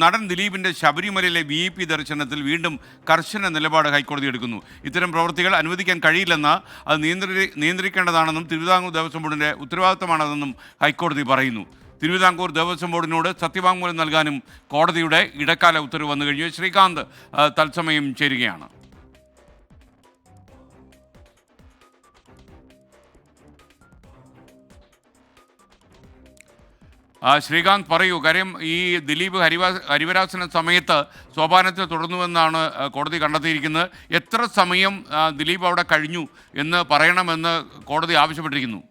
നടൻ ദിലീപിന്റെ ശബരിമലയിലെ VIP ദർശനത്തിൽ വീണ്ടും കർശന നിലപാട് ഹൈക്കോടതി എടുക്കുന്നു. ഇത്തരം പ്രവൃത്തികൾ അനുവദിക്കാൻ കഴിയില്ലെന്ന്, അത് നിയന്ത്രിക്കേണ്ടതാണെന്നും തിരുവിതാംകൂർ ദേവസ്വം ബോർഡിന്റെ ഉത്തരവാദിത്തമാണതെന്നും ഹൈക്കോടതി പറയുന്നു. തിരുവിതാംകൂർ ദേവസ്വം ബോർഡിനോട് സത്യവാങ്മൂലം നൽകാനും കോടതിയുടെ ഇടക്കാല ഉത്തരവ് വന്നു കഴിഞ്ഞു. ശ്രീകാന്ത് തത്സമയം ചേരുകയാണ്. ശ്രീകാന്ത് പറയൂ. കാര്യം ഈ ദിലീപ് ഹരിവരാസന സമയത്ത് സോപാനത്തിൽ തുടർന്നുവെന്നാണ് കോടതി കണ്ടെത്തിയിരിക്കുന്നത്. എത്ര സമയം ദിലീപ് അവിടെ കഴിഞ്ഞു എന്ന് പറയണമെന്ന് കോടതി ആവശ്യപ്പെട്ടിരിക്കുന്നു?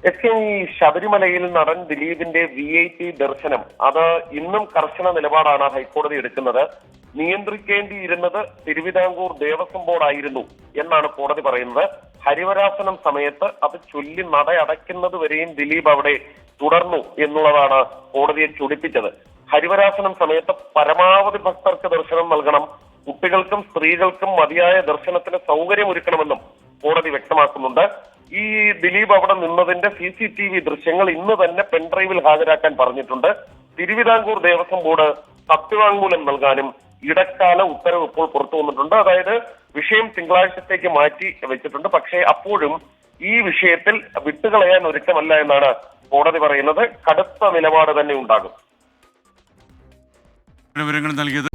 ഈ ശബരിമലയിൽ നടൻ ദിലീപിന്റെ VIP ദർശനം അത് ഇന്നും കർശന നിലപാടാണ് ഹൈക്കോടതി എടുക്കുന്നത്. നിയന്ത്രിക്കേണ്ടിയിരുന്നത് തിരുവിതാംകൂർ ദേവസ്വം ബോർഡായിരുന്നു എന്നാണ് കോടതി പറയുന്നത്. ഹരിവരാസനം സമയത്ത് അത് ചൊല്ലി നട അടയ്ക്കുന്നത് വരെയും ദിലീപ് അവിടെ തുടർന്നു എന്നുള്ളതാണ് കോടതിയെ ചൊടിപ്പിച്ചത്. ഹരിവരാസനം സമയത്ത് പരമാവധി ഭക്തർക്ക് ദർശനം നൽകണം, കുട്ടികൾക്കും സ്ത്രീകൾക്കും മതിയായ ദർശനത്തിന് സൗകര്യമൊരുക്കണമെന്നും കോടതി വ്യക്തമാക്കുന്നുണ്ട്. ഈ ദിലീപ് അവിടെ നിന്നതിന്റെ CCTV ദൃശ്യങ്ങൾ ഇന്ന് തന്നെ പെൻഡ്രൈവിൽ ഹാജരാക്കാൻ പറഞ്ഞിട്ടുണ്ട്. തിരുവിതാംകൂർ ദേവസ്വം ബോർഡ് സത്യവാങ്മൂലം നൽകാനും ഇടക്കാല ഉത്തരവ് ഇപ്പോൾ പുറത്തു വന്നിട്ടുണ്ട്. അതായത് വിഷയം തിങ്കളാഴ്ചത്തേക്ക് മാറ്റി വെച്ചിട്ടുണ്ട്. പക്ഷേ അപ്പോഴും ഈ വിഷയത്തിൽ വിട്ടുകളയാൻ ഒരുക്കമല്ല എന്നാണ് കോടതി പറയുന്നത്. കടുത്ത നിലപാട് തന്നെ ഉണ്ടാകും. വിവരങ്ങൾ നൽകിയത്